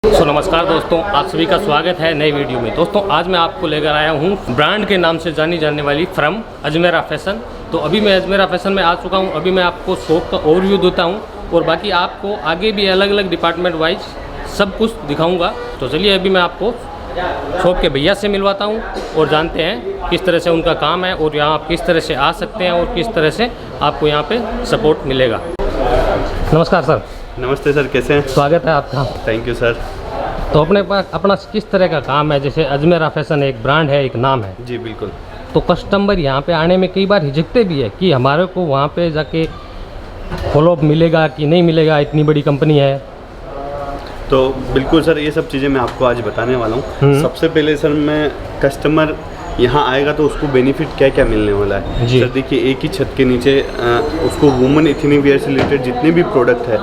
नमस्कार दोस्तों, आप सभी का स्वागत है नई वीडियो में। दोस्तों आज मैं आपको लेकर आया हूँ ब्रांड के नाम से जानी जाने वाली फ्रॉम अजमेरा फैशन। तो अभी मैं अजमेरा फैशन में आ चुका हूँ। अभी मैं आपको शॉप का ओवरव्यू देता हूँ और बाकी आपको आगे भी अलग अलग डिपार्टमेंट वाइज सब कुछ दिखाऊँगा। तो चलिए अभी मैं आपको शॉप के भैया से मिलवाता हूँ और जानते हैं किस तरह से उनका काम है और यहाँ आप किस तरह से आ सकते हैं और किस तरह से आपको यहाँ पे सपोर्ट मिलेगा। नमस्कार सर। नमस्ते सर, कैसे हैं? स्वागत है आपका। Thank you sir. तो अपने पास अपना किस तरह का काम है? जैसे अजमेरा फैशन एक ब्रांड है, एक नाम है जी बिल्कुल। तो कस्टमर यहाँ पे आने में कई बार हिचकते भी है कि हमारे को वहाँ पे जाके फॉलोअप मिलेगा कि नहीं मिलेगा, इतनी बड़ी कंपनी है। तो बिल्कुल सर, ये सब चीज़ें मैं आपको आज बताने वाला हूँ। सबसे पहले सर, मैं कस्टमर यहाँ आएगा तो उसको बेनिफिट क्या क्या मिलने वाला है सर। देखिए, एक ही छत के नीचे उसको वुमेन इथनिक वेयर से रिलेटेड जितने भी प्रोडक्ट है,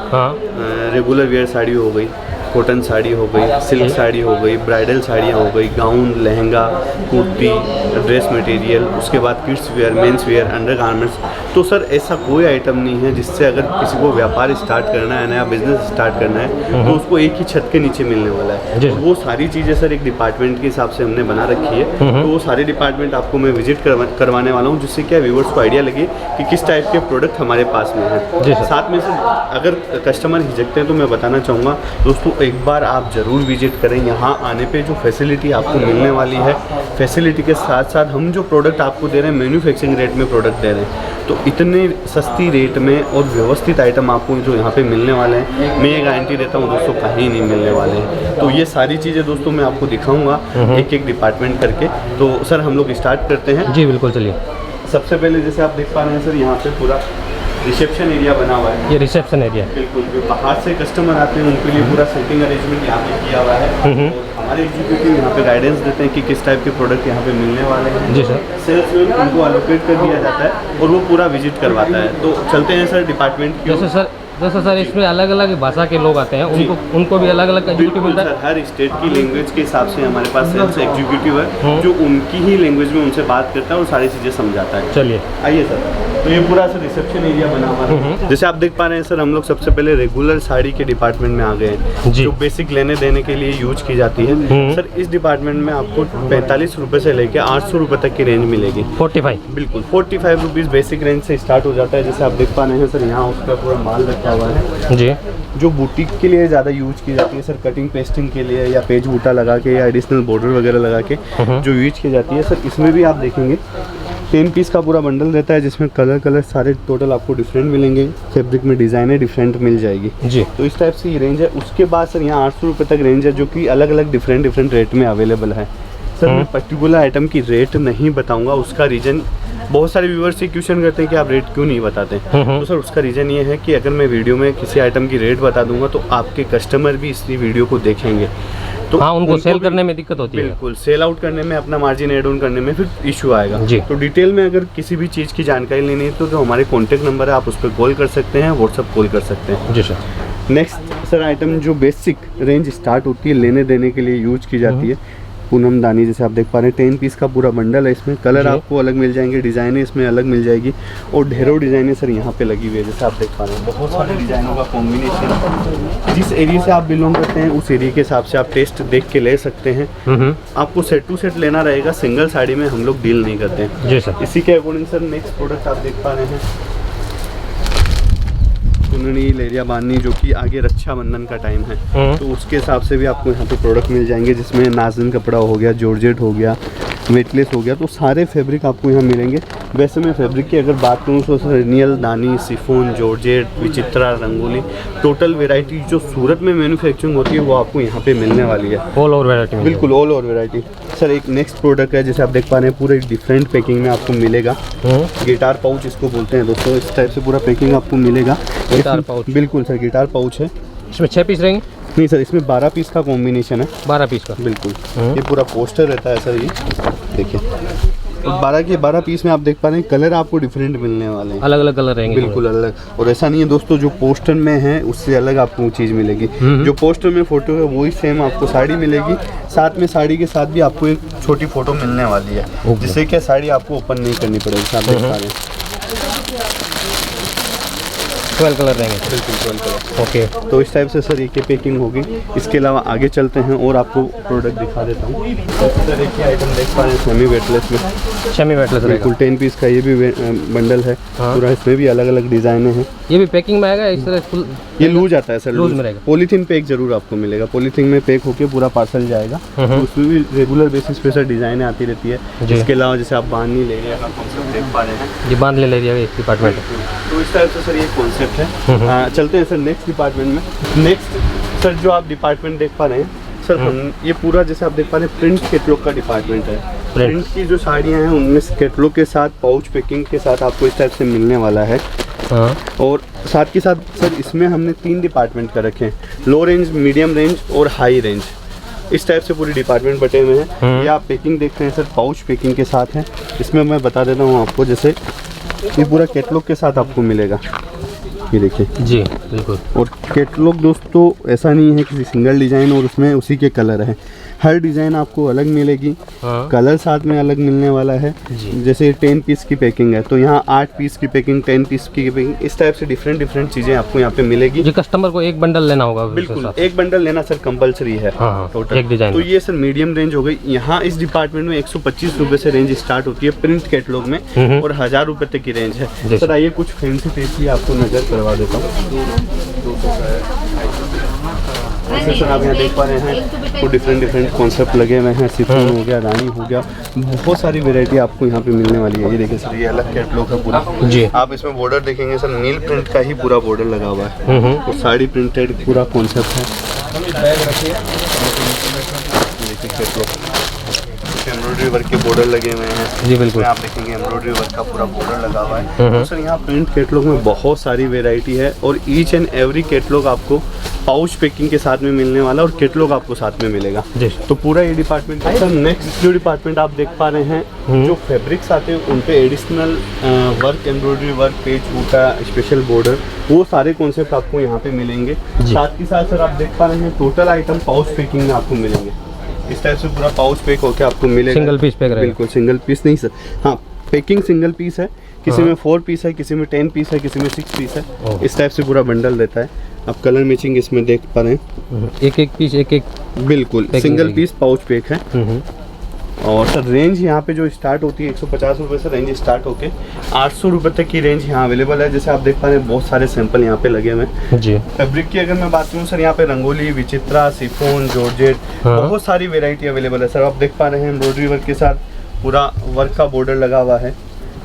रेगुलर वेयर साड़ी हो गई, कॉटन साड़ी हो गई, सिल्क साड़ी हो गई, ब्राइडल साड़ियाँ हो गई, gown, lehenga, kurti, dress material, उसके बाद kids where, men's wear, under garments. तो सर ऐसा कोई आइटम नहीं है जिससे अगर किसी को व्यापार स्टार्ट करना है, नया बिजनेस स्टार्ट करना है, तो उसको एक ही छत के नीचे मिलने वाला है। तो वो सारी चीज़ें सर एक डिपार्टमेंट के हिसाब से हमने बना रखी है। तो वो सारे डिपार्टमेंट आपको मैं विजिट करवाने वाला हूँ, जिससे क्या व्यूअर्स को आइडिया लगे कि किस टाइप के प्रोडक्ट हमारे पास में है। साथ में सर अगर कस्टमर हिचकते हैं तो मैं बताना चाहूँगा दोस्तों, एक बार आप ज़रूर विजिट करें। यहाँ आने पे जो फैसिलिटी आपको मिलने वाली है, फैसिलिटी के साथ साथ हम जो प्रोडक्ट आपको दे रहे हैं मैन्युफैक्चरिंग रेट में प्रोडक्ट दे रहे हैं, तो इतने सस्ती रेट में और व्यवस्थित आइटम आपको जो यहाँ पे मिलने वाले हैं, मैं ये गारंटी देता हूँ दोस्तों कहीं नहीं मिलने वाले हैं। तो ये सारी चीज़ें दोस्तों मैं आपको दिखाऊँगा एक एक डिपार्टमेंट करके। तो सर हम लोग स्टार्ट करते हैं। जी बिल्कुल, चलिए। सबसे पहले जैसे आप देख पा रहे हैं सर, यहाँ पे पूरा रिसेप्शन एरिया बना हुआ है। ये रिसेप्शन एरिया है। बिल्कुल, जो बाहर से कस्टमर आते हैं उनके लिए पूरा सेटिंग अरेंजमेंट यहाँ पे किया हुआ है। हमारे एग्जीक्यूटिव यहाँ पे गाइडेंस देते हैं कि किस टाइप के प्रोडक्ट यहाँ पे मिलने वाले हैं। जी सर। सेल्समैन उनको अलोकेट कर दिया जाता है और वो पूरा विजिट करवाता है। तो चलते हैं सर डिपार्टमेंट की। जैसे सर इसमें अलग अलग भाषा के लोग आते हैं, उनको भी अलग अलग एग्जीक्यूटिव मिलता है। हर स्टेट की लैंग्वेज के हिसाब से हमारे पास सेल्स एग्जीक्यूटिव है जो उनकी ही लैंग्वेज में उनसे बात करता है और सारी चीज़ें समझाता है। चलिए आइए सर। तो ये पूरा सर रिसेप्शन एरिया बना हुआ है। जैसे आप देख पा रहे हैं सर, हम लोग सबसे पहले रेगुलर साड़ी के डिपार्टमेंट में आ गए हैं, जो बेसिक लेने देने के लिए यूज की जाती है। सर इस डिपार्टमेंट में आपको 45 रुपये से लेकर 800 रुपये तक की रेंज मिलेगी। 45? बिल्कुल, 45 रुपीज़ बेसिक रेंज से स्टार्ट हो जाता है। जैसे आप देख पा रहे हैं सर, यहाँ उसका पूरा माल रखा हुआ है जी, जो बुटीक के लिए ज़्यादा यूज की जाती है सर, कटिंग पेस्टिंग के लिए या पेज बूटा लगा के या एडिशनल बॉर्डर वगैरह लगा के जो यूज की जाती है। सर इसमें भी आप देखेंगे 10 पीस का पूरा बंडल रहता है, जिसमें कलर सारे टोटल आपको डिफरेंट मिलेंगे। फैब्रिक में डिज़ाइनें डिफरेंट मिल जाएगी जी। तो इस टाइप से ये रेंज है। उसके बाद सर यहाँ 800 रुपये तक रेंज है, जो कि अलग अलग डिफरेंट रेट में अवेलेबल है। सर मैं पर्टिकुलर आइटम की रेट नहीं बताऊंगा। उसका रीज़न, बहुत सारे व्यूअर्स से क्वेश्चन करते हैं कि आप रेट क्यों नहीं बताते। तो सर उसका रीज़न ये है कि अगर मैं वीडियो में किसी आइटम की रेट बता दूंगा तो आपके कस्टमर भी इसी वीडियो को देखेंगे, तो हाँ, उनको सेल करने में दिक्कत होती है। बिल्कुल, सेल आउट करने में, अपना मार्जिन एड ऑन करने में फिर इशू आएगा जी। तो डिटेल में अगर किसी भी चीज़ की जानकारी लेनी है तो जो हमारे कॉन्टैक्ट नंबर है आप उस पर कॉल कर सकते हैं, व्हाट्सअप कॉल कर सकते हैं जी सर। नेक्स्ट सर आइटम जो बेसिक रेंज स्टार्ट होती है लेने देने के लिए यूज की जाती है, पूनम दानी। जैसे आप देख पा रहे हैं 10 पीस का पूरा बंडल है। इसमें कलर आपको अलग मिल जाएंगे, डिज़ाइनें इसमें अलग मिल जाएगी और ढेरों डिज़ाइनें सर यहाँ पे लगी हुई है। जैसे आप देख पा रहे हैं बहुत सारे डिज़ाइनों का कॉम्बिनेशन। जिस एरिया से आप बिलोंग करते हैं उस एरिया के हिसाब से आप टेस्ट देख के ले सकते हैं। आपको सेट टू सेट लेना रहेगा, सिंगल साड़ी में हम लोग डील नहीं करते हैं जी सर। इसी के अकॉर्डिंग सर नेक्स्ट प्रोडक्ट आप देख पा रहे हैं चुनरी, लेरिया बांधनी, जो कि आगे रक्षाबंधन का टाइम है, तो उसके हिसाब से भी आपको यहाँ पे प्रोडक्ट मिल जाएंगे, जिसमें नाज़न कपड़ा हो गया, जॉर्जेट हो गया, वेटलेस हो गया। तो सारे फैब्रिक आपको यहाँ मिलेंगे। वैसे मैं फैब्रिक की अगर बात करूँ तो सर रिनियल, दानी, सिफोन, जॉर्जेट, विचित्रा, रंगोली, टोटल वेराइटी जो सूरत में मैन्युफैक्चरिंग होती है वो आपको यहाँ पे मिलने वाली है। All over variety? बिल्कुल, ऑल ओवर वेराइटी। सर एक नेक्स्ट प्रोडक्ट है, जैसे आप देख पा रहे हैं, पूरा एक डिफरेंट पैकिंग में आपको मिलेगा। गिटार पाउच इसको बोलते हैं दोस्तों। इस टाइप से पूरा पैकिंग आपको मिलेगा। Guitar pouch? बिल्कुल सर, गिटार पाउच है। इसमें 6 पीस रहेंगे? नहीं सर, इसमें 12 पीस का कॉम्बिनेशन है। 12 पीस का? बिल्कुल। ये पूरा पोस्टर रहता है सर, ये देखिए। 12 के 12 पीस में आप देख पा रहे हैं कलर आपको डिफरेंट मिलने वाले हैं, अलग अलग कलर रहेंगे बिल्कुल अलग। और ऐसा नहीं है दोस्तों जो पोस्टर में है उससे अलग आपको चीज़ मिलेगी। जो पोस्टर में फोटो है वही सेम आपको साड़ी मिलेगी। साथ में साड़ी के साथ भी आपको एक छोटी फोटो मिलने वाली है, जिससे क्या साड़ी आपको ओपन नहीं करनी पड़ेगी। आप देख पा रहे हैं 12 कलर रहेंगे। बिल्कुल 12 कलर। ओके, तो इस टाइप से सर ये पैकिंग होगी। इसके अलावा आगे चलते हैं और आपको प्रोडक्ट दिखा देता हूँ। सर एक ही आइटम देख पा रहे हैं सेमी वेटलेस में, सेमी वेटलेस रहेगा। बिल्कुल 10 पीस का ये भी बंडल है पूरा। इसमें भी अलग अलग डिजाइने हैं। ये भी पैकिंग में आएगा इस तरह फुल? ये लूज आता है सर, लूज में रहेगा। पॉलीथीन पैक जरूर आपको मिलेगा, पॉलीथीन में पैक होके पूरा पार्सल जाएगा। तो उसमें भी रेगुलर बेसिस पे सर डिजाइने आती रहती है। इसके अलावा जैसे आप बांध नहीं ले रहे हैं, कॉन्सेप्ट देख पा रहे हैं, ये बांध ले लिया इस डिपार्टमेंट। तो इस टाइप से सर ये कॉन्सेप्ट है। चलते हैं सर नेक्स्ट डिपार्टमेंट में। नेक्स्ट सर जो आप डिपार्टमेंट देख पा रहे हैं सर, हम ये पूरा जैसे आप देख पा रहे हैं प्रिंट कैटलॉग का डिपार्टमेंट है। प्रिंट की जो साड़ियाँ हैं उनमें कैटलॉग के साथ पाउच पैकिंग के साथ आपको इस टाइप से मिलने वाला है। और साथ के साथ सर इसमें हमने 3 डिपार्टमेंट कर रखे हैं, लो रेंज, मीडियम रेंज और हाई रेंज। इस टाइप से पूरे डिपार्टमेंट बटे हुए हैं। ये आप पैकिंग देख रहे हैं सर, पाउच पैकिंग के साथ है। इसमें मैं बता देता हूँ आपको, जैसे ये पूरा कैटलॉग के साथ आपको मिलेगा, ये देखिए जी बिल्कुल। और कैटलॉग दोस्तों ऐसा नहीं है किसी सिंगल डिज़ाइन और उसमें उसी के कलर हैं, हर डिज़ाइन आपको अलग मिलेगी। कलर साथ में अलग मिलने वाला है। जैसे 10 पीस की पैकिंग है तो यहाँ 8 पीस की पैकिंग, 10 पीस की पैकिंग, इस टाइप से डिफरेंट चीज़ें आपको यहाँ पे मिलेगी। जी, कस्टमर को एक बंडल लेना होगा? बिल्कुल, एक बंडल लेना सर कंपलसरी है टोटल एक डिजाइन। तो ये सर मीडियम रेंज हो गई। यहाँ इस डिपार्टमेंट में 125 रुपये से रेंज स्टार्ट होती है प्रिंट कैटलॉग में, और 1000 रुपये तक की रेंज है। सर आइए कुछ फैंसी पीस भी आपको नज़र करवा देता हूँ। ऐसे सर आप यहाँ देख पा रहे हैं तो डिफरेंट कॉन्सेप्ट लगे हुए हैं। सिफोन हो गया, रानी हो गया, बहुत सारी वैरायटी आपको यहाँ पे मिलने वाली है। ये देखिए सर, ये अलग कैटलॉग है पूरा जी। आप इसमें बॉर्डर देखेंगे सर, नील प्रिंट का ही पूरा बॉर्डर लगा हुआ है और साड़ी प्रिंटेड पूरा कॉन्सेप्ट है। एम्ब्रॉयडरी वर्क के बॉर्डर लगे हुए हैं। जी बिल्कुल, आप देखेंगे एम्ब्रॉयडरी वर्क का पूरा बॉर्डर लगा हुआ है। तो सर यहाँ प्रिंट कैटलॉग में बहुत सारी वैरायटी है और ईच एंड एवरी कैटलॉग आपको पाउच पैकिंग के साथ में मिलने वाला और कैटलॉग आपको साथ में मिलेगा। तो पूरा ये डिपार्टमेंट है। सर नेक्स्ट जो डिपार्टमेंट आप देख पा रहे हैं, जो फैब्रिक्स आते हैं उन पे एडिशनल वर्क, एम्ब्रॉयडरी वर्क, पेज बूटा, स्पेशल बॉर्डर, वो सारे कॉन्सेप्ट आपको यहाँ पे मिलेंगे। साथ ही साथ सर आप देख पा रहे हैं टोटल आइटम पाउच पैकिंग में आपको मिलेंगे। इस टाइप से पूरा पाउच पैक होकर आपको मिलेगा। सिंगल पीस पैक रहेगा? बिल्कुल सिंगल पीस नहीं सर, हाँ पैकिंग सिंगल पीस है। किसी में 4 पीस है, किसी में 10 पीस है, किसी में 6 पीस है। इस टाइप से पूरा बंडल रहता है। आप कलर मैचिंग इसमें देख पा रहे हैं, एक पीस एक बिल्कुल सिंगल पीस पाउच पैक है। और सर रेंज यहाँ पे जो स्टार्ट होती है 150 रुपये से रेंज स्टार्ट होके 800 रुपये तक की रेंज यहाँ अवेलेबल है। जैसे आप देख पा रहे हैं बहुत सारे सैंपल यहाँ पे लगे हुए हैं जी। फैब्रिक की अगर मैं बात करूँ सर, यहाँ पे रंगोली, विचित्रा, सिफोन, जॉर्जेट, बहुत सारी वेराइटी अवेलेबल है। सर आप देख पा रहे हैं एम्ब्रॉयडरी वर्क के साथ पूरा वर्क का बॉर्डर लगा हुआ है।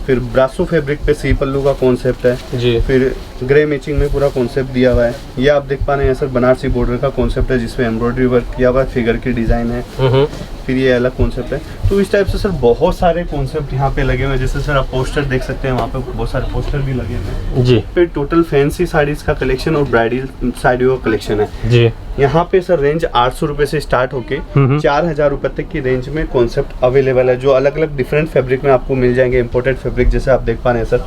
फिर ब्रासो फैब्रिक पे सी पल्लू का कॉन्सेप्ट है जी। फिर ग्रे मैचिंग में पूरा कॉन्सेप्ट दिया हुआ है। ये आप देख पा रहे हैं सर बनारसी बॉर्डर का कॉन्सेप्ट है जिसमें एम्ब्रॉयडरी वर्क किया हुआ है, फिगर की डिज़ाइन है। फिर ये अलग कॉन्सेप्ट है। तो इस टाइप से सर बहुत सारे कॉन्सेप्ट यहाँ पे लगे हुए हैं। जैसे सर आप पोस्टर देख सकते हैं, वहाँ पे बहुत सारे पोस्टर भी लगे हुए हैं जी। फिर टोटल फैंसी साड़ीज का कलेक्शन और ब्राइडल साड़ियों का कलेक्शन है जी। यहाँ पे सर रेंज 800 रुपये से स्टार्ट होके 4000 रुपये तक की रेंज में कॉन्सेप्ट अवेलेबल है, जो अलग अलग डिफरेंट फैब्रिक में आपको मिल जाएंगे। इम्पोर्टेड फैब्रिक जैसे आप देख पा रहे हैं सर,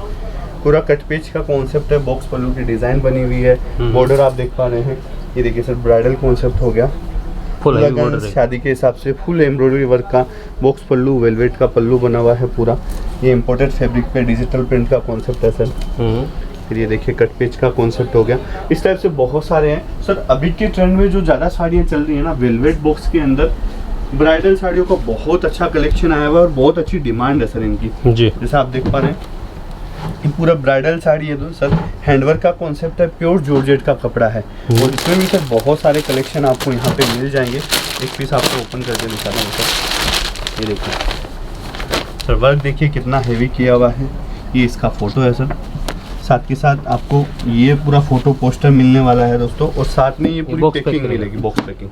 पूरा कट पेज का कॉन्सेप्ट है, बॉक्स पल्लू की डिज़ाइन बनी हुई है, बॉर्डर आप देख पा रहे हैं। ये देखिए सर ब्राइडल कॉन्सेप्ट हो गया, फुल शादी के हिसाब से फुल एम्ब्रॉयडरी वर्क का बॉक्स पल्लू, वेलवेट का पल्लू बना हुआ है पूरा। ये इम्पोर्टेड फैब्रिक पे डिजिटल प्रिंट का कॉन्सेप्ट है सर। फिर ये देखिए कट पेज का कॉन्सेप्ट हो गया। इस टाइप से बहुत सारे हैं सर। अभी के ट्रेंड में जो ज़्यादा साड़ियाँ चल रही है ना, वेलवेट बॉक्स के अंदर ब्राइडल साड़ियों का बहुत अच्छा कलेक्शन आया हुआ है और बहुत अच्छी डिमांड है सर इनकी जी। जैसे आप देख पा रहे हैं ये पूरा ब्राइडल साड़ी है तो सर हैंडवर्क का कॉन्सेप्ट है, प्योर जॉर्जेट का कपड़ा है और इसमें भी सर बहुत सारे कलेक्शन आपको यहाँ पे मिल जाएंगे। एक पीस आपको ओपन करके दिखा रहा हूँ सर। ये देखिए सर वर्क देखिए कितना हेवी किया हुआ है। ये इसका फोटो है सर, साथ के साथ आपको ये पूरा फोटो पोस्टर मिलने वाला है दोस्तों, और साथ में ये पूरी पैकिंग मिलेगी, बॉक्स पैकिंग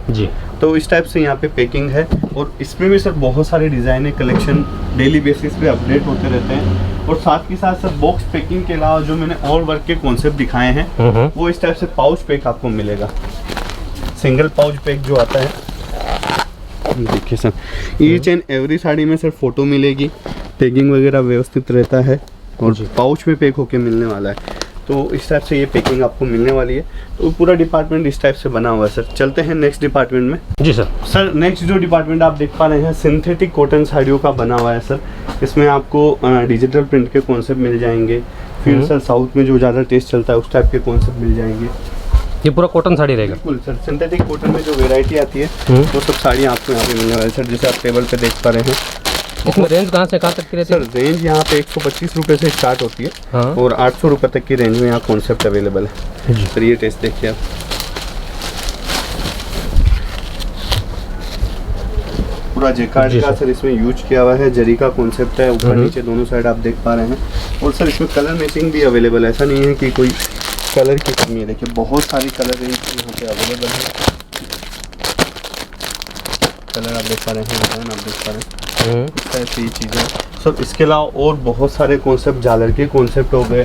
जी। तो इस टाइप से यहाँ पे पैकिंग है और इसमें भी सर बहुत सारे डिज़ाइन कलेक्शन डेली बेसिस पे अपडेट होते रहते हैं। और साथ के साथ सर बॉक्स पैकिंग के अलावा जो मैंने और वर्क के कॉन्सेप्ट दिखाए हैं वो इस टाइप से पाउच पैक आपको मिलेगा। सिंगल पाउच पैक जो आता है देखिए sir, each and every sari में सर फोटो मिलेगी, पैकिंग वगैरह व्यवस्थित रहता है और पाउच में पैक होके मिलने वाला है। तो इस टाइप से ये पैकिंग आपको मिलने वाली है। तो पूरा डिपार्टमेंट इस टाइप से बना हुआ है सर। चलते हैं नेक्स्ट डिपार्टमेंट में जी सर। सर नेक्स्ट जो डिपार्टमेंट आप देख पा रहे हैं सिंथेटिक कॉटन साड़ियों का बना हुआ है सर। इसमें आपको डिजिटल प्रिंट के कॉन्सेप्ट मिल जाएंगे, फिर सर साउथ में जो ज़्यादा टेस्ट चलता है उस टाइप के कॉन्सेप्ट मिल जाएंगे। ये पूरा कॉटन साड़ी रहेगा? बिल्कुल सर, सिंथेटिक कॉटन में जो वेराइटी आती है वो सब साड़ियाँ आपको यहाँ पे मिलने वाली है सर। जैसे आप टेबल पे देख पा रहे हैं, इसमें रेंज कहाँ से कहाँ तक की रहती है? सर रेंज यहाँ पे 125 रुपये से स्टार्ट होती है। हाँ। और 800 रुपये तक की रेंज में यहाँ कॉन्सेप्ट अवेलेबल है जी। सर। ये टेस्ट देखिए आप, पूरा जेकार्ड का सर इसमें यूज किया हुआ है, जरी का कॉन्सेप्ट है, ऊपर नीचे दोनों साइड आप देख पा रहे हैं। और सर इसमें कलर मैचिंग भी अवेलेबल है, ऐसा नहीं है कि कोई कलर की कमी है। देखिए बहुत सारी कलर रेंज यहाँ पे अवेलेबल है। कलर आप देख पा रहे हैं, डिजाइन आप देख पा रहे हैं, इस टाइप से ये चीज़ें सर। इसके अलावा और बहुत सारे कॉन्सेप्ट, झालर के कॉन्सेप्ट हो गए,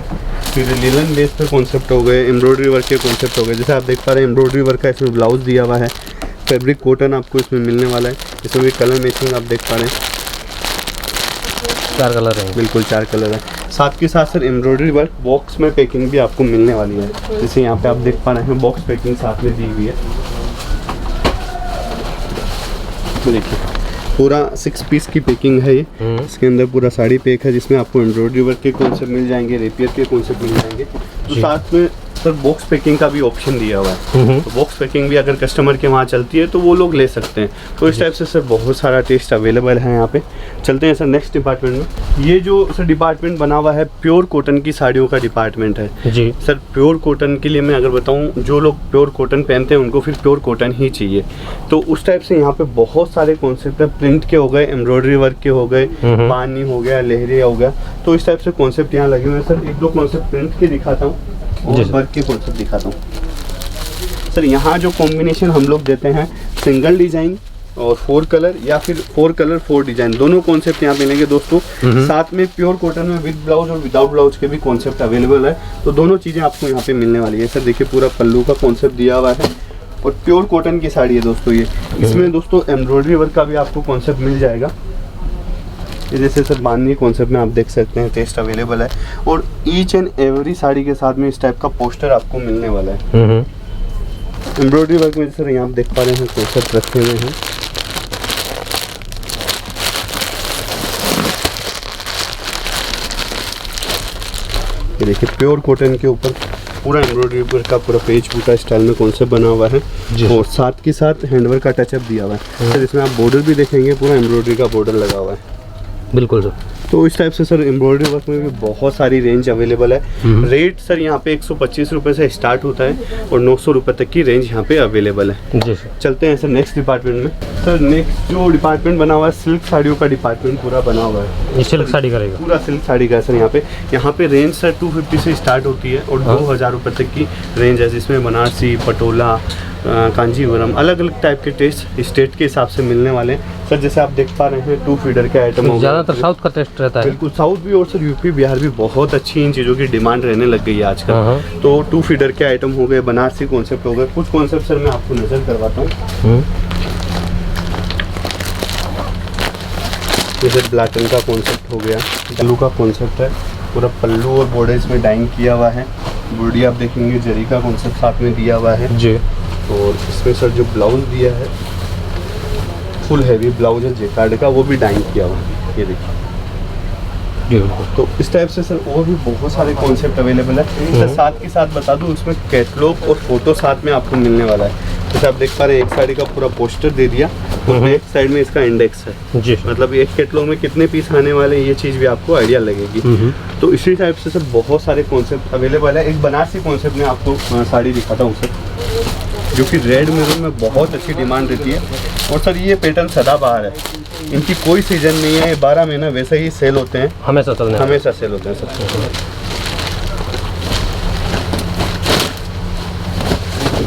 फिर लिलन बेस पे कॉन्सेप्ट हो गए, एम्ब्रॉयडरी वर्क के कॉन्सेप्ट हो गए। जैसे आप देख पा रहे हैं एम्ब्रॉयडरी वर्क का इसमें ब्लाउज दिया हुआ है, फैब्रिक कॉटन आपको इसमें मिलने वाला है। इसमें भी कलर मैचिंग आप देख पा रहे हैं, 4 कलर है। बिल्कुल 4 कलर है। साथ के साथ सर एम्ब्रॉयडरी वर्क बॉक्स में पैकिंग भी आपको मिलने वाली है। जैसे यहाँ पे आप देख पा रहे हैं बॉक्स पैकिंग साथ में दी हुई है। देखिए पूरा 6 पीस की पैकिंग है ये। इसके अंदर पूरा साड़ी पैक है जिसमें आपको एम्ब्रॉयडरी वर्क के कॉन्सेप्ट मिल जाएंगे, रेपियर के कॉन्सेप्ट मिल जाएंगे। तो साथ में सर बॉक्स पैकिंग का भी ऑप्शन दिया हुआ है। तो बॉक्स पैकिंग भी अगर कस्टमर के वहाँ चलती है तो वो लोग ले सकते हैं। तो इस टाइप से सर बहुत सारा टेस्ट अवेलेबल है यहाँ पे। चलते हैं सर नेक्स्ट डिपार्टमेंट में। ये जो सर डिपार्टमेंट बना हुआ है प्योर कॉटन की साड़ियों का डिपार्टमेंट है जी सर। प्योर कॉटन के लिए मैं अगर बताऊँ, जो लोग प्योर कॉटन पहनते हैं उनको फिर प्योर कॉटन ही चाहिए। तो उस टाइप से यहाँ पे बहुत सारे कॉन्सेप्ट है, प्रिंट के हो गए, एम्ब्रॉयडरी वर्क के हो गए, पानी हो गया, लहरिया हो गया। तो इस टाइप से कॉन्सेप्ट यहाँ लगे हुए हैं सर। 1-2 कॉन्सेप्ट प्रिंट के दिखाता हूँ और वर्क के कॉन्सेप्ट दिखाता हूँ सर। यहाँ जो कॉम्बिनेशन हम लोग देते हैं सिंगल डिजाइन और 4 कलर या फिर 4 कलर 4 डिजाइन, दोनों कॉन्सेप्ट यहाँ मिलेंगे दोस्तों। साथ में प्योर कॉटन में विद ब्लाउज और विदाउट ब्लाउज के भी कॉन्सेप्ट अवेलेबल है। तो दोनों चीज़ें आपको यहाँ पे मिलने वाली है सर। देखिए पूरा पल्लू का कॉन्सेप्ट दिया हुआ है और प्योर कॉटन की साड़ी है दोस्तों ये। इसमें दोस्तों एम्ब्रॉयडरी वर्क का भी आपको कॉन्सेप्ट मिल जाएगा। जैसे सर बांधनी कॉन्सेप्ट में आप देख सकते हैं टेस्ट अवेलेबल है। और ईच एंड एवरी साड़ी के साथ में इस टाइप का पोस्टर आपको मिलने वाला है। एम्ब्रॉयडरी वर्क में सर यहाँ आप देख पा रहे हैं कॉन्सेप्ट रखे हुए हैं। ये देखिए प्योर कॉटन के ऊपर पूरा एम्ब्रॉयडरी वर्क का पूरा पेज बूटा स्टाइल में कॉन्सेप्ट बना हुआ है और साथ के साथ हैंडवर्क का टचअप दिया हुआ है सर। इसमें आप बॉर्डर भी देखेंगे, पूरा एम्ब्रॉयडरी का बॉर्डर लगा हुआ है। बिल्कुल सर। तो इस टाइप से सर एम्ब्रॉयडरी वर्क में भी बहुत सारी रेंज अवेलेबल है। रेट सर यहाँ पे 125 रुपये से स्टार्ट होता है और 900 रुपये तक की रेंज यहाँ पे अवेलेबल है। जी सर। चलते हैं सर नेक्स्ट डिपार्टमेंट में। सर नेक्स्ट जो डिपार्टमेंट बना हुआ है सिल्क साड़ियों का डिपार्टमेंट पूरा बना हुआ है। ये सिल्क साड़ी का रहेगा? पूरा सिल्क साड़ी का है सर। यहाँ पे रेंज सर 250 से स्टार्ट होती है और 2000 रुपये तक की रेंज है, जिसमें बनारसी, पटोला, कांजीवरम, अलग अलग टाइप के टेस्ट स्टेट के हिसाब से मिलने वाले हैं सर। जैसे आप देख पा रहे हैं 2 फीडर के आइटम हो गए। ज़्यादातर साउथ का टेस्ट रहता है। बिल्कुल साउथ भी और सर यूपी बिहार भी बहुत अच्छी इन चीज़ों की डिमांड रहने लग गई है आजकल। तो 2 फीडर के आइटम हो गए, बनारसी कॉन्सेप्ट हो गए। कुछ कॉन्सेप्ट सर मैं आपको नज़र करवाता हूँ। जैसे ब्लैटन का कॉन्सेप्ट हो गया, पल्लू का कॉन्सेप्ट है, पूरा पल्लू और बॉर्डर इसमें डाइंग किया हुआ है। बॉडी आप देखेंगे जरी का कॉन्सेप्ट साथ में दिया हुआ है जी। और इसमें सर जो ब्लाउज दिया है फुल हैवी ब्लाउज है जेकार्ड का, वो भी डाइंग किया हुआ है। ये देखिए तो इस टाइप से सर और भी बहुत सारे कॉन्सेप्ट अवेलेबल है सर। साथ के साथ बता दूं इसमें कैटलॉग और फोटो साथ में आपको मिलने वाला है। जैसे आप देख पा रहे हैं एक साड़ी का पूरा पोस्टर दे दिया और एक साइड में इसका इंडेक्स है जी। मतलब एक कैटलॉग में कितने पीस आने वाले हैं ये चीज़ भी आपको आइडिया लगेगी। तो इसी टाइप से सर बहुत सारे कॉन्सेप्ट अवेलेबल है। एक बनारसी कॉन्सेप्ट में आपको साड़ी दिखाता हूँ सर, जो कि रेड मेरून में बहुत अच्छी डिमांड रहती है। और सर ये पैटर्न सदाबहार है, इनकी कोई सीजन नहीं है, 12 महीना वैसे ही सेल होते हैं, हमेशा सेल होते हैं सर।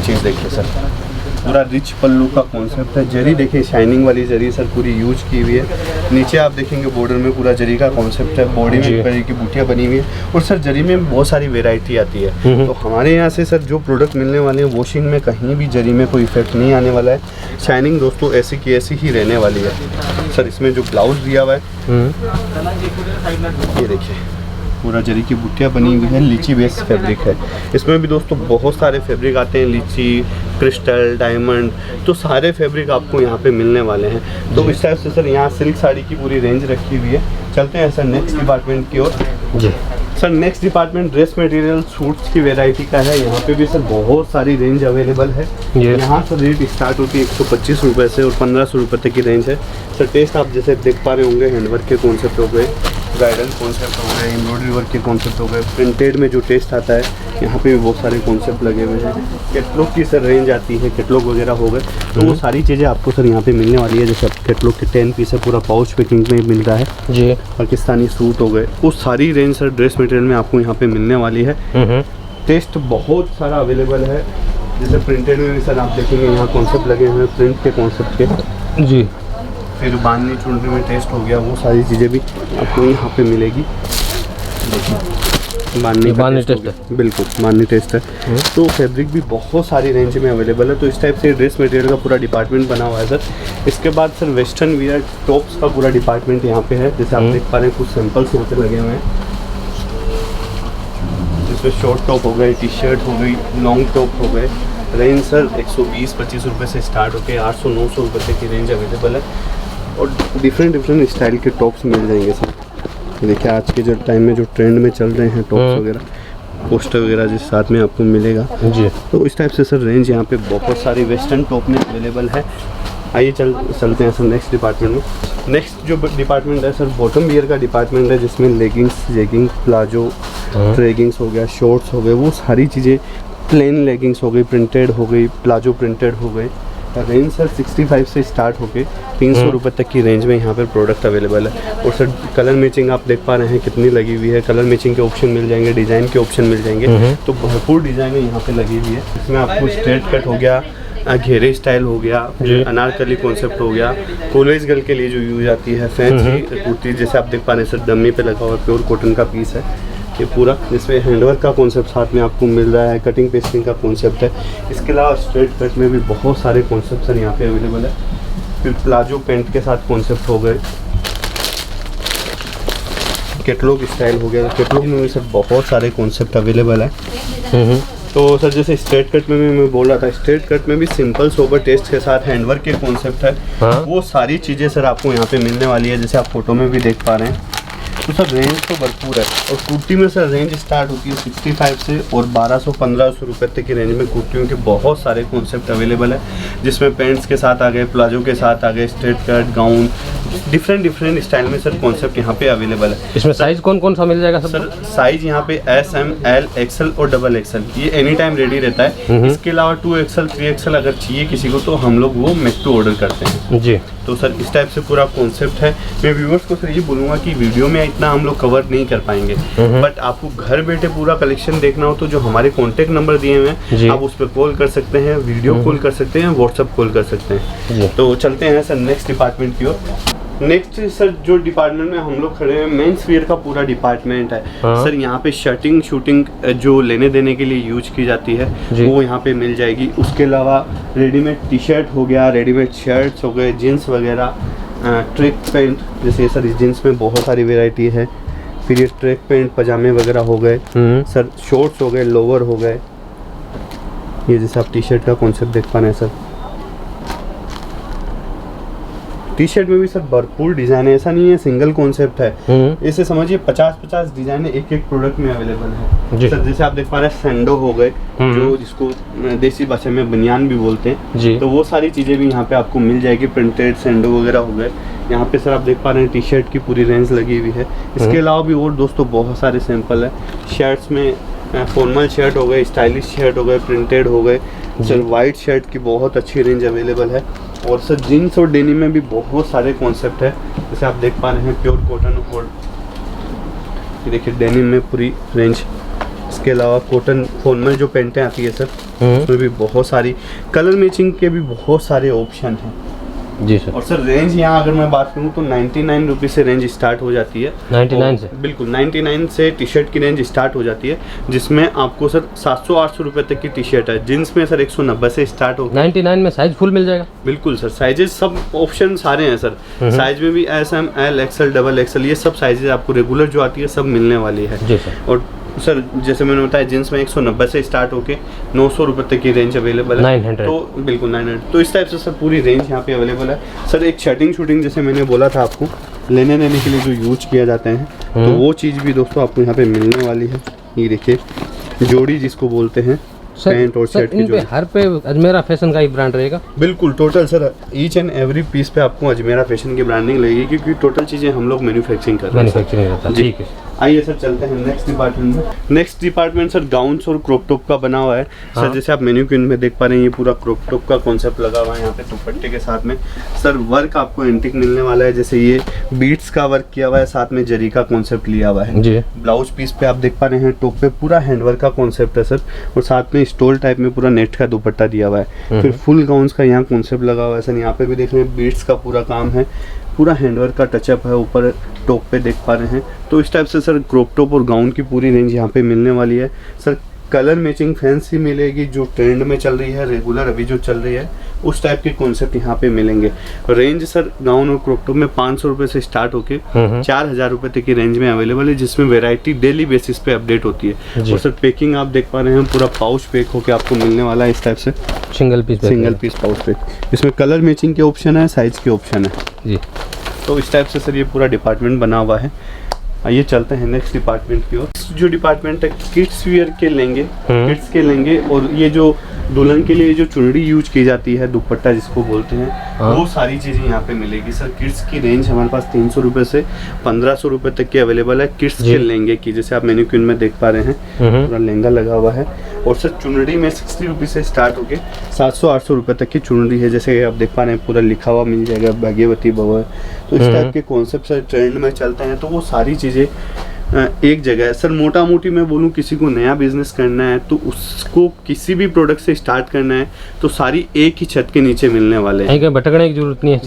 चीज़ देखिए सर, पूरा रिच पल्लू का कॉन्सेप्ट है। जरी देखिए शाइनिंग वाली जरी सर पूरी यूज की हुई है। नीचे आप देखेंगे बॉर्डर में पूरा जरी का कॉन्सेप्ट है, बॉडी में जरी की बूटियाँ बनी हुई है। और सर जरी में बहुत सारी वेराइटी आती है। तो हमारे यहाँ से सर जो प्रोडक्ट मिलने वाले हैं वॉशिंग में कहीं भी जरी में कोई इफेक्ट नहीं आने वाला है। शाइनिंग दोस्तों ऐसी की ऐसी ही रहने वाली है सर। इसमें जो ब्लाउज दिया हुआ है ये देखिए पूरा जरी की बुट्टियाँ बनी हुई है, लीची बेस्ड फैब्रिक है। इसमें भी दोस्तों बहुत सारे फैब्रिक आते हैं, लीची, क्रिस्टल, डायमंड, तो सारे फैब्रिक आपको यहाँ पे मिलने वाले हैं। तो इस टाइप से सर यहाँ सिल्क साड़ी की पूरी रेंज रखी हुई है। चलते हैं सर नेक्स्ट डिपार्टमेंट की ओर। जी। Sir next department dress material suits की वैरायटी का है। यहाँ पे भी सर बहुत सारी रेंज अवेलेबल है। यहाँ सर रेट स्टार्ट होती है 125 रुपये से और 1500 रुपये तक की रेंज है। सर टेस्ट आप जैसे देख पा रहे होंगे, हैंडवर्क के कॉन्सेप्ट हो गए, ब्राइडल कॉन्सेप्ट हो गए, एम्ब्रॉयडरी वर्क के कॉन्सेप्ट हो गए, प्रिंटेड में जो टेस्ट आता है यहाँ पे भी बहुत सारे कॉन्सेप्ट लगे हुए हैं। कैटलॉग की सर रेंज आती है, कैटलॉग वगैरह हो गए, तो वो सारी चीज़ें आपको सर यहाँ पे मिलने वाली है। जैसे कैटलॉग के 10 पीस है, पूरा पाउच पैकिंग में मिल रहा है जी। पाकिस्तानी सूट हो गए, वो सारी रेंज सर ड्रेस मटेरियल में आपको यहाँ पे मिलने वाली है। टेस्ट बहुत सारा अवेलेबल है। जैसे प्रिंटेड में भी सर आप देखेंगे यहाँ कॉन्सेप्ट लगे हुए हैं प्रिंट के कॉन्सेप्ट के जी। फिर बांधनी चुनरी में टेस्ट हो गया, वो सारी चीज़ें भी आपको यहाँ पे मिलेगी। बांधनी टेस्ट है, बिल्कुल बांधनी टेस्ट है। तो फैब्रिक भी बहुत सारी रेंज में अवेलेबल है। तो इस टाइप से ड्रेस मटेरियल का पूरा डिपार्टमेंट बना हुआ है सर। इसके बाद सर वेस्टर्न वियर टॉप्स का पूरा डिपार्टमेंट यहाँ पे है। जैसे आप देख पा रहे हैं कुछ सैंपल्स यहाँ पे लगे हुए हैं, जिसमें शॉर्ट टॉप हो गए, टी शर्ट हो गई, लॉन्ग टॉप हो गए। रेंज सर 120-25 रुपये से स्टार्ट होकर 800-900 रुपये तक की रेंज अवेलेबल है। और डिफरेंट स्टाइल के टॉप्स मिल जाएंगे सर। देखिए आज के जो टाइम में जो ट्रेंड में चल रहे हैं टॉप्स वगैरह, पोस्टर वगैरह जिस साथ में आपको मिलेगा जी। तो इस टाइप से सर रेंज यहाँ पे बहुत सारी वेस्टर्न टॉप में अवेलेबल है। आइए चलते हैं सर नेक्स्ट डिपार्टमेंट में। नेक्स्ट जो डिपार्टमेंट है सर बॉटम वियर का डिपार्टमेंट है, जिसमें लेगिंग्स, जेगिंग, प्लाजो, ट्रेगिंग्स हो गया, शॉर्ट्स हो गए, वो सारी चीज़ें, प्लेन लेगिंग्स हो गई, प्रिंटेड हो गई, प्लाजो प्रिंटेड हो गए। रेंज सर 65 से स्टार्ट होके 300 रुपये तक की रेंज में यहाँ पर प्रोडक्ट अवेलेबल है। और सर कलर मैचिंग आप देख पा रहे हैं कितनी लगी हुई है। कलर मैचिंग के ऑप्शन मिल जाएंगे, डिज़ाइन के ऑप्शन मिल जाएंगे। तो भरपूर डिज़ाइन यहाँ पे लगी हुई है। इसमें आपको स्ट्रेट कट हो गया, घेरे स्टाइल हो गया, अनारकली कॉन्सेप्ट हो गया, कॉलेज गर्ल के लिए जो यूज आती है, फैंसी कुर्ती जैसे आप देख पा रहे हैं सर डमी पे लगा हुआ प्योर कॉटन का पीस है ये पूरा, जिसमें हैंडवर्क का कॉन्सेप्ट साथ में आपको मिल रहा है, कटिंग पेस्टिंग का कॉन्सेप्ट है। इसके अलावा स्ट्रेट कट में भी बहुत सारे कॉन्सेप्ट सर यहाँ पे अवेलेबल है। फिर प्लाजो पेंट के साथ कॉन्सेप्ट हो गए, कैटलॉग स्टाइल हो गया। कैटलॉग में भी सर बहुत सारे कॉन्सेप्ट अवेलेबल है। तो सर जैसे स्ट्रेट कट में भी मैं बोल रहा था, स्ट्रेट कट में भी सिंपल सोबर टेस्ट के साथ हैंडवर्क के कॉन्सेप्ट है। वो सारी चीज़ें सर आपको यहाँ पे मिलने वाली है, जैसे आप फोटो में भी देख पा रहे हैं। तो सर रेंज तो भरपूर है। और कुर्ती में सर रेंज स्टार्ट होती है 65 से और 1200-1500 रुपये तक की रेंज में कुर्तियों के बहुत सारे कॉन्सेप्ट अवेलेबल है, जिसमें पैंट्स के साथ आ गए, प्लाजो के साथ आ गए, straight cut, gown, different style में सर कॉन्सेप्ट यहाँ पे अवेलेबल है। इसमें साइज कौन सा मिल जाएगा सर? साइज यहाँ पे S, M, L, XL और XXL ये एनी टाइम रेडी रहता है। इसके अलावा 2XL, 3XL अगर चाहिए किसी को तो हम लोग वो मेक टू ऑर्डर करते हैं जी। तो सर इस टाइप से पूरा कॉन्सेप्ट है। मैं व्यूअर्स को सर ये बोलूँगा कि वीडियो में इतना हम लोग कवर नहीं कर पाएंगे, बट आपको घर बैठे पूरा कलेक्शन देखना हो तो जो हमारे कॉन्टेक्ट नंबर दिए हुए हैं आप उस पर कॉल कर सकते हैं, वीडियो कॉल कर सकते हैं, व्हाट्सअप कॉल कर सकते हैं। तो चलते हैं सर नेक्स्ट डिपार्टमेंट की ओर। नेक्स्ट सर जो डिपार्टमेंट में हम लोग खड़े हैं, मेंस वियर का पूरा डिपार्टमेंट है। सर यहाँ पे शर्टिंग शूटिंग जो लेने देने के लिए यूज की जाती है वो यहाँ पे मिल जाएगी। उसके अलावा रेडीमेड टी शर्ट हो गया, रेडीमेड शर्ट्स हो गए, जीन्स वगैरह, ट्रैक पैंट, जैसे सर इस जीन्स में बहुत सारी वेराइटी है। फिर ये ट्रैक पैंट पजामे वगैरह हो गए सर, शॉर्ट्स हो गए, लोअर हो गए। ये जैसे आप टी शर्ट का कॉन्सेप्ट देख पा रहे हैं सर, टी शर्ट में भी सर भरपूर डिजाइन है, ऐसा नहीं है सिंगल कॉन्सेप्ट है। इसे समझिए 50-50 डिजाइन एक प्रोडक्ट में अवेलेबल है सर। जैसे आप देख पा रहे हैं सैंडो हो गए, जो जिसको देसी भाषा में बनियान भी बोलते हैं, तो वो सारी चीजें भी यहाँ पे आपको मिल जाएगी। प्रिंटेड सैंडो वगैरह हो गए। यहाँ पे सर आप देख पा रहे हैं टी शर्ट की पूरी रेंज लगी हुई है। इसके अलावा भी और दोस्तों बहुत सारे सैंपल है। शर्ट्स में फॉर्मल शर्ट हो गए, स्टाइलिश शर्ट हो गए, प्रिंटेड हो गए सर। वाइट शर्ट की बहुत अच्छी रेंज अवेलेबल है। और सर जीन्स और डेनिम में भी बहुत सारे कॉन्सेप्ट है, जैसे आप देख पा रहे हैं प्योर कॉटन और ये देखिए डेनिम में पूरी रेंज। इसके अलावा कॉटन फॉर्मल जो पैंटें आती है सर, उसमें भी बहुत सारी कलर मैचिंग के भी बहुत सारे ऑप्शन हैं जी सर। और सर रेंज यहाँ अगर मैं बात करूँ तो 99 रुपये से रेंज स्टार्ट हो जाती है। 99 से? बिल्कुल 99 से टी शर्ट की रेंज स्टार्ट हो जाती है, जिसमें आपको सर 700-800 रुपये तक की टी शर्ट है। जींस में सर 190 से स्टार्ट हो। 99 में साइज फुल मिल जाएगा? बिल्कुल सर, साइजेस सब ऑप्शन सारे हैं सर। साइज में भी S, M, L, XL, XXL ये सब साइजेस आपको रेगुलर जो आती है सब मिलने वाली है जी सर। और सर जैसे मैंने बताया जींस में 190 से स्टार्ट होके 900 रुपये तक की रेंज अवेलेबल है। 900 तो बिल्कुल 900। तो इस टाइप से सर पूरी रेंज यहाँ पे अवेलेबल है सर। एक शर्टिंग शूटिंग जैसे मैंने बोला था आपको, लेने देने के लिए जो यूज किया जाते हैं, तो वो चीज़ भी दोस्तों आपको यहाँ पे मिलने वाली है। ये देखिए जोड़ी जिसको बोलते हैं, पैंट और शर्ट की जोड़ी। हर पे अजमेरा फैशन का ही ब्रांड रहेगा? बिल्कुल total sir, each and every piece पे आपको अजमेरा फैशन की ब्रांडिंग लगेगी, क्योंकि टोटल चीज़ें हम लोग मैन्युफैक्चरिंग कर रहे हैं। ठीक है, आइए सर चलते हैं नेक्स्ट डिपार्टमेंट में। नेक्स्ट डिपार्टमेंट सर गाउन्स और क्रॉप टॉप का बना हुआ है। सर जैसे आप मेन्यू में देख पा रहे हैं, ये पूरा क्रॉप टॉप का कॉन्सेप्ट लगा हुआ है यहाँ पे दुपट्टे के साथ में। सर वर्क आपको एंटिक मिलने वाला है, जैसे ये बीट्स का वर्क किया हुआ है, साथ में जरी का कॉन्सेप्ट लिया हुआ है जी। ब्लाउज पीस पे आप देख पा रहे हैं, टॉप पे पूरा हैंडवर्क का कॉन्सेप्ट है सर, और साथ में स्टोल टाइप में पूरा नेट का दुपट्टा दिया हुआ है। फिर फुल गाउन्स का यहाँ कॉन्सेप्ट लगा हुआ है सर। यहाँ पे भी देख रहे हैं बीट्स का पूरा काम है, पूरा हैंडवर्क का टचअप है, ऊपर टॉप पे देख पा रहे हैं। तो इस टाइप से सर क्रॉप टॉप और गाउन की पूरी रेंज यहाँ पे मिलने वाली है सर। कलर मैचिंग फैंसी मिलेगी, जो ट्रेंड में चल रही है, रेगुलर अभी जो चल रही है, उस टाइप के कॉन्सेप्ट यहाँ पे मिलेंगे। रेंज सर गाउन और क्रॉप टॉप में 500 रुपये से स्टार्ट होके 4000 रुपये तक की रेंज में अवेलेबल है, जिसमें वेराइटी डेली बेसिस पे अपडेट होती है। और सर पैकिंग आप देख पा रहे हैं, पूरा पाउच पैक होके आपको मिलने वाला है इस टाइप से, सिंगल पीस पाउच पैक। इसमें कलर मैचिंग के ऑप्शन है, साइज के ऑप्शन है जी। तो इस टाइप से सर ये पूरा डिपार्टमेंट बना हुआ है। आइए चलते हैं नेक्स्ट डिपार्टमेंट की ओर। जो डिपार्टमेंट है किड्स वियर के लेंगे, किड्स के लेंगे, और ये जो दुल्हन के लिए जो चुनरी यूज की जाती है, दुपट्टा जिसको बोलते हैं, वो सारी चीज़ें यहाँ पे मिलेगी सर। किड्स की रेंज हमारे पास 300 रुपये से 1500 रुपये तक की अवेलेबल है किड्स के लहंगे की। जैसे आप मेन्यू क्वीन में देख पा रहे हैं, पूरा लहंगा लगा हुआ है। और सर चुनरी में 60 रुपये से स्टार्ट होके 700-800 रुपये तक की चुनरी है। जैसे आप देख पा रहे हैं, पूरा लिखा हुआ मिल जाएगा, भाग्यवती भव। तो इस टाइप के कॉन्सेप्ट सर ट्रेंड में चलते हैं, तो वो सारी चीज़ें एक जगह है सर। मोटा मोटी मैं बोलूँ, किसी को नया बिजनेस करना है तो उसको किसी भी प्रोडक्ट से स्टार्ट करना है, तो सारी एक ही छत के नीचे मिलने वाले हैं। कहीं भटकने की जरूरत नहीं है,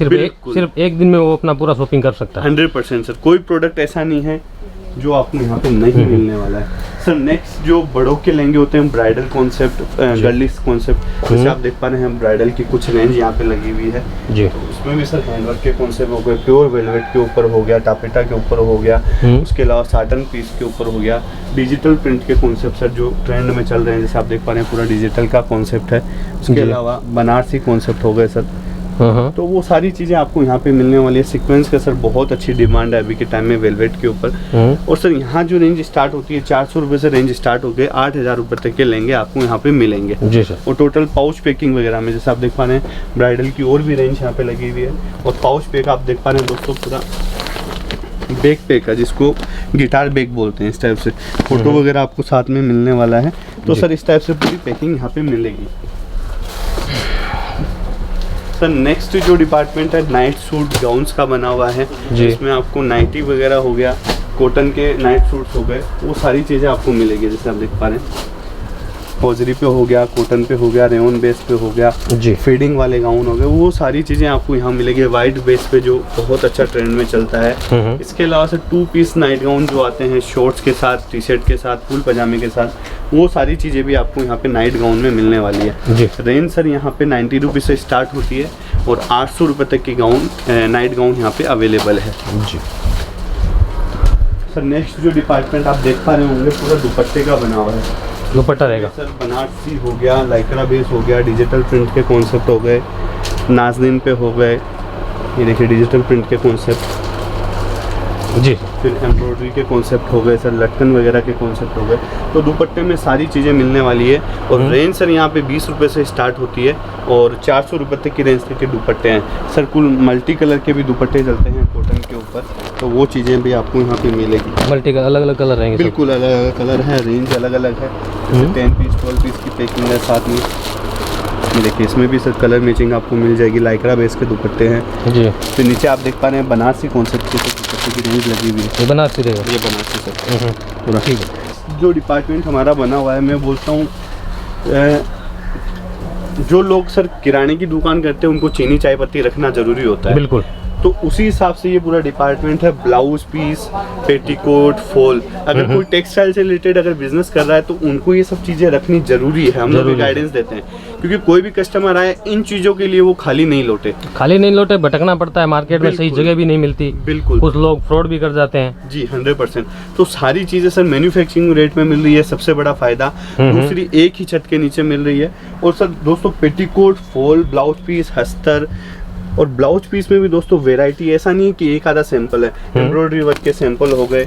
सिर्फ एक दिन में वो अपना पूरा शॉपिंग कर सकता है। 100% सर, कोई प्रोडक्ट ऐसा नहीं है जो आपको यहाँ पे नहीं मिलने वाला है सर। नेक्स्ट जो बड़ों के लहंगे होते हैं, ब्राइडल कॉन्सेप्ट, गर्लिश कॉन्सेप्ट, जैसे आप देख पा रहे हैं ब्राइडल की कुछ रेंज यहाँ पे लगी हुई है जी। तो उसमें भी सर हैंडवर्क के कॉन्सेप्ट हो गए, प्योर वेलवेट के ऊपर हो गया, टापेटा के ऊपर हो गया, उसके अलावा साटन पीस के ऊपर हो गया, डिजिटल प्रिंट के कॉन्सेप्ट सर जो ट्रेंड में चल रहे हैं। जैसे आप देख पा रहे हैं पूरा डिजिटल का कॉन्सेप्ट है। उसके अलावा बनारसी कॉन्सेप्ट हो गए सर। तो वो सारी चीज़ें आपको यहाँ पे मिलने वाली है। सीक्वेंस का सर बहुत अच्छी डिमांड है अभी के टाइम में वेलवेट के ऊपर। और सर यहाँ जो रेंज स्टार्ट होती है 400 रुपये से रेंज स्टार्ट होकर 8000 रुपये तक के लेंगे आपको यहाँ पे मिलेंगे जी सर। और टोटल पाउच पैकिंग वगैरह में जैसे आप देख पा रहे हैं, ब्राइडल की और भी रेंज यहाँ पे लगी हुई है। और पाउच पैक आप देख पा रहे हैं दोस्तों, पूरा बैग पैक है, जिसको गिटार बैग बोलते हैं। इस टाइप से फोटो वगैरह आपको साथ में मिलने वाला है। तो सर इस टाइप से पूरी पैकिंग यहाँ पे मिलेगी सर। नेक्स्ट जो डिपार्टमेंट है नाइट सूट गाउन्स का बना हुआ है, जिसमें आपको नाइटी वगैरह हो गया, कॉटन के नाइट सूट्स हो गए, वो सारी चीज़ें आपको मिलेगी। जैसे आप देख पा रहे हैं, हौजरी पे हो गया, कॉटन पे हो गया, रेयन बेस पे हो गया जी, फीडिंग वाले गाउन हो गए, वो सारी चीज़ें आपको यहाँ मिलेगी। वाइट बेस पे जो बहुत अच्छा ट्रेंड में चलता है। इसके अलावा से 2 पीस नाइट गाउन जो आते हैं शॉर्ट्स के साथ, टी शर्ट के साथ, फुल पजामे के साथ, वो सारी चीज़ें भी आपको यहाँ पे नाइट गाउन में मिलने वाली है जी। रेंज सर यहाँ पे 90 रुपये से स्टार्ट होती है और 800 रुपये तक की गाउन नाइट गाउन यहाँ पे अवेलेबल है जी सर। नेक्स्ट जो डिपार्टमेंट आप देख पा रहे होंगे, पूरा दुपट्टे का बना हुआ है। दुपट्टा रहेगा सर, बनारसी हो गया, लाइक्रा बेस हो गया, डिजिटल प्रिंट के कॉन्सेप्ट हो गए, नाज़नीन पे हो गए, ये देखिए डिजिटल प्रिंट के कॉन्सेप्ट जी। फिर एम्ब्रॉयडरी के कॉन्सेप्ट हो गए सर, लटकन वगैरह के कॉन्सेप्ट हो गए। तो दुपट्टे में सारी चीज़ें मिलने वाली है। और रेंज सर यहाँ पे 20 रुपये से स्टार्ट होती है और 400 रुपये तक की रेंज तक के दुपट्टे हैं सर। कुल मल्टी कलर के भी दुपट्टे चलते हैं कॉटन के ऊपर, तो वो चीज़ें भी आपको यहाँ पे मिलेगी। मल्टी का अलग अलग कलर रहेंगे, बिल्कुल अलग अलग कलर है, रेंज अलग अलग है। 10 पीस 12 पीस की पैकिंग है साथ में। देखिए इसमें भी सर कलर मैचिंग आपको मिल जाएगी, लाइक्रा बेस के दुपट्टे हैं जी। फिर नीचे आप देख पा रहे हैं बनारसी कॉन्सेप्ट के दुपट्टे की रेंज लगी हुई है। बनारसी रहेगा, ये बनारसी सर पूरा ठीक है। जो डिपार्टमेंट हमारा बना हुआ है, मैं बोलता हूँ जो लोग सर किराने की दुकान करते हैं उनको चीनी चाय पत्ती रखना जरूरी होता है, बिल्कुल। तो उसी हिसाब से ये पूरा डिपार्टमेंट है। ब्लाउज पीस, पेटीकोट, फॉल, अगर कोई टेक्सटाइल से रिलेटेड अगर बिजनेस कर रहा है तो उनको ये सब चीज़ें रखनी जरूरी है। हम लोग गाइडेंस देते हैं, क्योंकि कोई भी कस्टमर आए इन चीज़ों के लिए वो खाली नहीं लौटे, भटकना पड़ता है मार्केट में, सही जगह भी नहीं मिलती, बिल्कुल। कुछ लोग फ्रॉड भी कर जाते हैं जी। 100%। तो सारी चीज़ें सर मैन्युफैक्चरिंग रेट में मिल रही है, सबसे बड़ा फायदा। दूसरी एक ही छत के नीचे मिल रही है। और सर दोस्तों पेटीकोट, फॉल, ब्लाउज पीस, हस्तर, और ब्लाउज पीस में भी दोस्तों वैरायटी, ऐसा नहीं है कि एक आधा सैंपल है। एम्ब्रॉयडरी वर्क के सैंपल हो गए,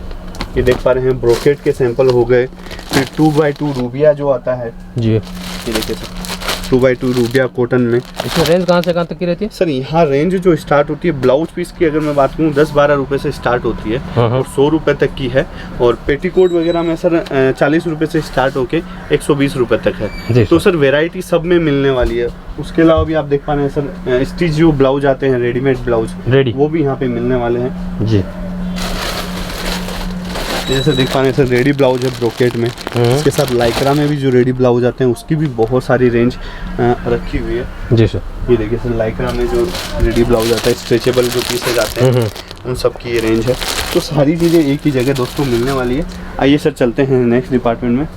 ये देख पा रहे हैं, ब्रोकेट के सैंपल हो गए, फिर 2x2 रूबिया जो आता है जी, ये देखिए सर 2x2 रूबिया कॉटन में। इसमें रेंज कहाँ से कहाँ तक की रहती है सर? यहाँ रेंज जो स्टार्ट होती है ब्लाउज पीस की, अगर मैं बात करूँ 10-12 रुपए से स्टार्ट होती है और 100 रुपए तक की है। और पेटीकोट वगैरह में सर 40 रुपए से स्टार्ट होके 120 रुपए तक है। तो सर वैरायटी सब में मिलने वाली है। उसके अलावा भी आप देख पा रहे हैं सर स्टिच जो ब्लाउज आते हैं, रेडीमेड ब्लाउज रेडी, वो भी यहाँ पे मिलने वाले हैं जी। जैसे देख पा रहे हैं सर रेडी ब्लाउज है ब्रोकेट में, इसके साथ लाइक्रा में भी जो रेडी ब्लाउज आते हैं उसकी भी बहुत सारी रेंज रखी हुई है जी सर। ये देखिए सर लाइक्रा में जो रेडी ब्लाउज आता है, स्ट्रेचेबल जो पीसेज आते हैं उन सब की ये रेंज है। तो सारी चीज़ें एक ही जगह दोस्तों मिलने वाली है। आइए सर चलते हैं नेक्स्ट डिपार्टमेंट में।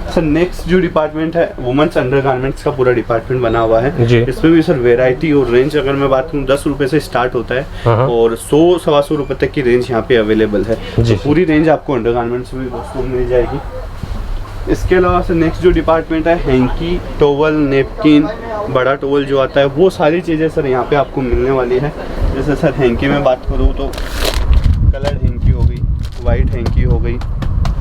सर नेक्स्ट जो डिपार्टमेंट है वुमेन्स अंडरगारमेंट्स का पूरा डिपार्टमेंट बना हुआ है। इसमें भी सर वैरायटी और रेंज अगर मैं बात करूँ 10 रुपए से स्टार्ट होता है और 100-125 रुपए तक की रेंज यहाँ पे अवेलेबल है। तो पूरी रेंज आपको अंडरगारमेंट्स में दोस्तों मिल जाएगी। इसके अलावा सर नेक्स्ट जो डिपार्टमेंट है हैंकी, टॉवल, नेपकिन, बड़ा टॉवल जो आता है, वो सारी चीज़ें सर यहाँ पे आपको मिलने वाली है। जैसे सर हैंकी में बात करूँ तो कलर्ड हैंकी हो गई, वाइट हैंकी हो गई,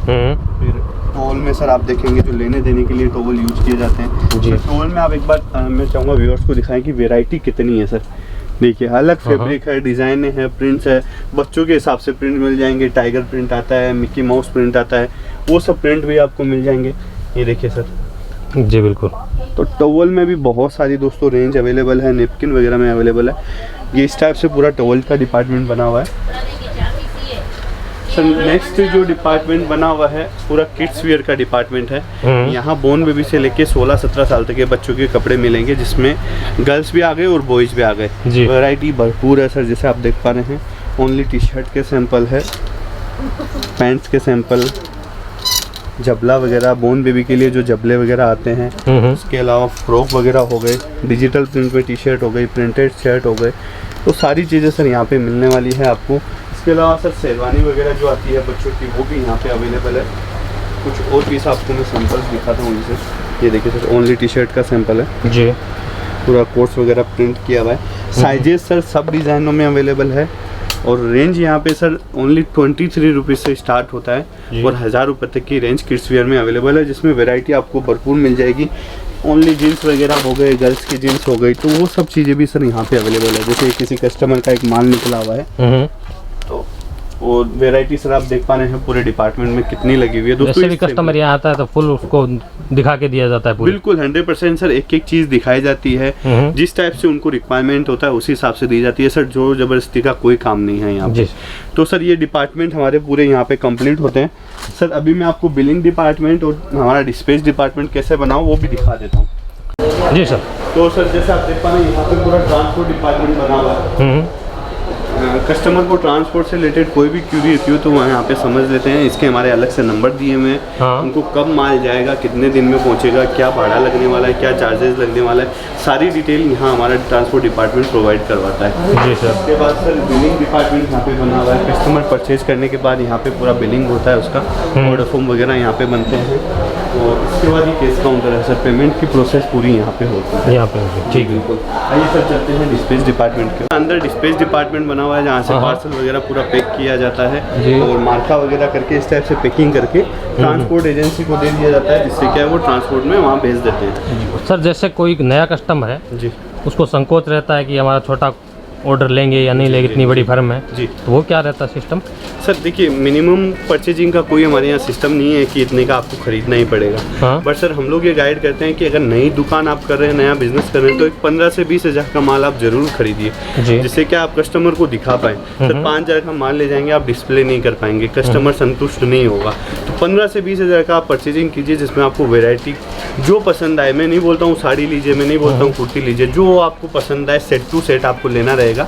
फिर टॉवल में सर आप देखेंगे जो लेने देने के लिए टॉवल यूज किए जाते हैं जी। टॉवल में आप एक बार मैं चाहूँगा व्यूअर्स को दिखाएं कि वैरायटी कितनी है सर। देखिए अलग फैब्रिक है, डिज़ाइन है, प्रिंट्स है, बच्चों के हिसाब से प्रिंट मिल जाएंगे। टाइगर प्रिंट आता है, मिक्की माउस प्रिंट आता है, वो सब प्रिंट भी आपको मिल जाएंगे। ये देखिए सर जी बिल्कुल। तो टॉवल में भी बहुत सारी दोस्तों रेंज अवेलेबल है, नेपकिन वगैरह में अवेलेबल है। ये इस टाइप से पूरा टॉवल का डिपार्टमेंट बना हुआ है। सर नेक्स्ट जो डिपार्टमेंट बना हुआ है पूरा किड्स वियर का डिपार्टमेंट है। यहाँ बोर्न बेबी से लेके 16-17 साल तक के बच्चों के कपड़े मिलेंगे, जिसमें गर्ल्स भी आ गए और बॉयज़ भी आ गए। वैरायटी भरपूर है सर। जैसे आप देख पा रहे हैं ओनली टी शर्ट के सैंपल है, पैंट्स के सैंपल, जबला वगैरह, बोर्न बेबी के लिए जो जबले वगैरह आते हैं, उसके अलावा फ्रॉक वगैरह हो गए, डिजिटल प्रिंट में टी शर्ट हो गई, प्रिंटेड शर्ट हो गए। तो सारी चीज़ें सर यहाँ पे मिलने वाली है आपको। इसके अलावा सर शेरवानी वगैरह जो आती है बच्चों की, वो भी यहाँ पे अवेलेबल है। कुछ और पीस आपको मैं सैंपल्स दिखाता हूँ इनसे। ये देखिए सर ओनली टी शर्ट का सैंपल है जी, पूरा कोर्स वगैरह प्रिंट किया हुआ है। साइजेस सर सब डिज़ाइनों में अवेलेबल है और रेंज यहाँ पे सर ओनली 23 रुपीज़ से स्टार्ट होता है और 1000 रुपये तक की रेंज किड्स वियर में अवेलेबल है, जिसमें वैरायटी आपको भरपूर मिल जाएगी। ओनली जीन्स वगैरह हो गए, गर्ल्स की जीन्स हो गई, तो वो सब चीज़ें भी सर यहाँ पे अवेलेबल है। जैसे किसी कस्टमर का एक माल निकला हुआ है तो और वैरायटी सर आप देख पा रहे हैं पूरे डिपार्टमेंट में कितनी लगी हुई है। जैसे भी कस्टमर यहाँ आता है तो फुल उसको दिखा के दिया जाता है। बिल्कुल 100% सर एक एक चीज़ दिखाई जाती है, जिस टाइप से उनको रिक्वायरमेंट होता है उसी हिसाब से दी जाती है सर। जोर जबरदस्ती का कोई काम नहीं है यहाँ पे। तो सर ये डिपार्टमेंट हमारे पूरे यहाँ पे कंप्लीट होते हैं। सर अभी मैं आपको बिलिंग डिपार्टमेंट और हमारा डिस्पैच डिपार्टमेंट कैसे बनाऊँ वो भी दिखा देता हूँ जी सर। तो सर जैसे आप देख पा रहे हैं यहाँ पे पूरा ट्रांसपोर्ट डिपार्टमेंट बना हुआ है। कस्टमर को ट्रांसपोर्ट से रिलेटेड कोई भी क्यूरी होती हो तो वहाँ यहाँ पे समझ लेते हैं। इसके हमारे अलग से नंबर दिए हुए हैं। उनको कब माल जाएगा, कितने दिन में पहुँचेगा, क्या भाड़ा लगने वाला है, क्या चार्जेस लगने वाला है, सारी डिटेल यहाँ हमारा ट्रांसपोर्ट डिपार्टमेंट प्रोवाइड करवाता है जी सर। उसके बाद सर बिलिंग डिपार्टमेंट यहाँ पे बना हुआ है। कस्टमर परचेज करने के बाद यहाँ पे पूरा बिलिंग होता है, उसका ऑर्डर फॉर्म वगैरह यहाँ पे बनते हैं। और इसके बाद ये केस काउंटर है सर, पेमेंट की प्रोसेस पूरी यहाँ पे होती है यहाँ पे। ठीक बिल्कुल। आइए सर चलते हैं डिस्पैच डिपार्टमेंट के अंदर। डिस्पैच डिपार्टमेंट बना हुआ है जहाँ से पार्सल वगैरह पूरा पैक किया जाता है और मार्का वगैरह करके इस टाइप से पैकिंग करके ट्रांसपोर्ट एजेंसी को दे दिया जाता है, जिससे क्या है वो ट्रांसपोर्ट में वहाँ भेज देते हैं। सर जैसे कोई नया कस्टमर है जी, उसको संकोच रहता है कि हमारा छोटा ऑर्डर लेंगे या नहीं लेंगे, इतनी बड़ी फर्म है जी, तो वो क्या रहता है सिस्टम? सर देखिए मिनिमम परचेजिंग का कोई हमारे यहाँ सिस्टम नहीं है कि इतने का आपको खरीदना ही पड़ेगा। बट सर हम लोग ये गाइड करते हैं कि अगर नई दुकान आप कर रहे हैं, नया बिजनेस कर रहे हैं, तो एक 15 से 20 हज़ार का माल आप जरूर खरीदिए, जिससे क्या आप कस्टमर को दिखा पाएँ। सर 5 हज़ार का माल ले जाएंगे आप डिस्प्ले नहीं कर पाएंगे, कस्टमर संतुष्ट नहीं होगा। तो 15 से 20 हज़ार का आप परचेजिंग कीजिए, जिसमें आपको वेराइटी जो पसंद आए। मैं नहीं बोलता हूँ साड़ी लीजिए, मैं नहीं बोलता हूँ कुर्ती लीजिए, जो आपको पसंद आए सेट टू सेट आपको लेना रहेगा।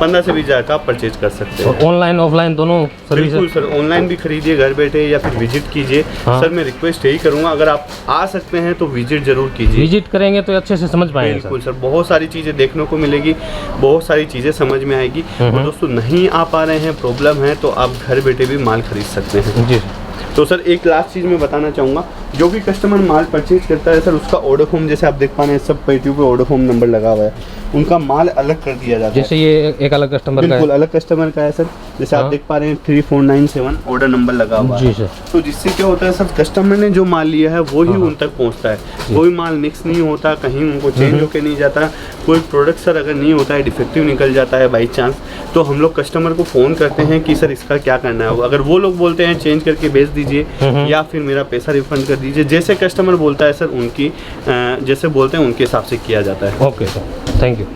15 से 20 हज़ार का आप परचेज कर सकते हैं। ऑनलाइन ऑफलाइन दोनों सर्विस? बिल्कुल सर, ऑनलाइन भी खरीदिए घर बैठे या फिर विजिट कीजिए। सर मैं रिक्वेस्ट यही करूँगा, अगर आप आ सकते हैं तो विजिट जरूर कीजिए। विजिट करेंगे तो अच्छे से समझ पाएंगे। बिल्कुल सर, बहुत सारी चीज़ें देखने को मिलेगी, बहुत सारी चीज़ें समझ में आएगी। और दोस्तों नहीं आ पा रहे हैं, प्रॉब्लम है, तो आप घर बैठे भी माल खरीद सकते हैं जी। तो सर एक लास्ट चीज़ मैं बताना चाहूँगा, जो भी कस्टमर माल परचेज करता है सर, उसका ऑर्डर फॉर्म जैसे आप देख पा रहे हैं, सब पेटियों पे ऑर्डर फॉर्म नंबर लगा हुआ है, उनका माल अलग कर दिया जाता है। जैसे ये एक अलग कस्टमर का है, बिल्कुल अलग कस्टमर का है सर। जैसे आप देख पा रहे हैं 3497 ऑर्डर नंबर लगा हुआ जी है। सर। तो जिससे क्या होता है सर, कस्टमर ने जो माल लिया है वो ही उन तक पहुंचता है, कोई माल मिक्स नहीं होता, कहीं उनको चेंज होके नहीं जाता। कोई प्रोडक्ट सर अगर नहीं होता है, डिफेक्टिव निकल जाता है बाई चांस, तो हम लोग कस्टमर को फ़ोन करते हैं कि सर इसका क्या करना है। अगर वो लोग बोलते हैं चेंज करके भेज दीजिए या फिर मेरा पैसा रिफंड कर दीजिए, जैसे कस्टमर बोलता है सर, उनकी जैसे बोलते हैं उनके हिसाब से किया जाता है। Okay sir, thank you.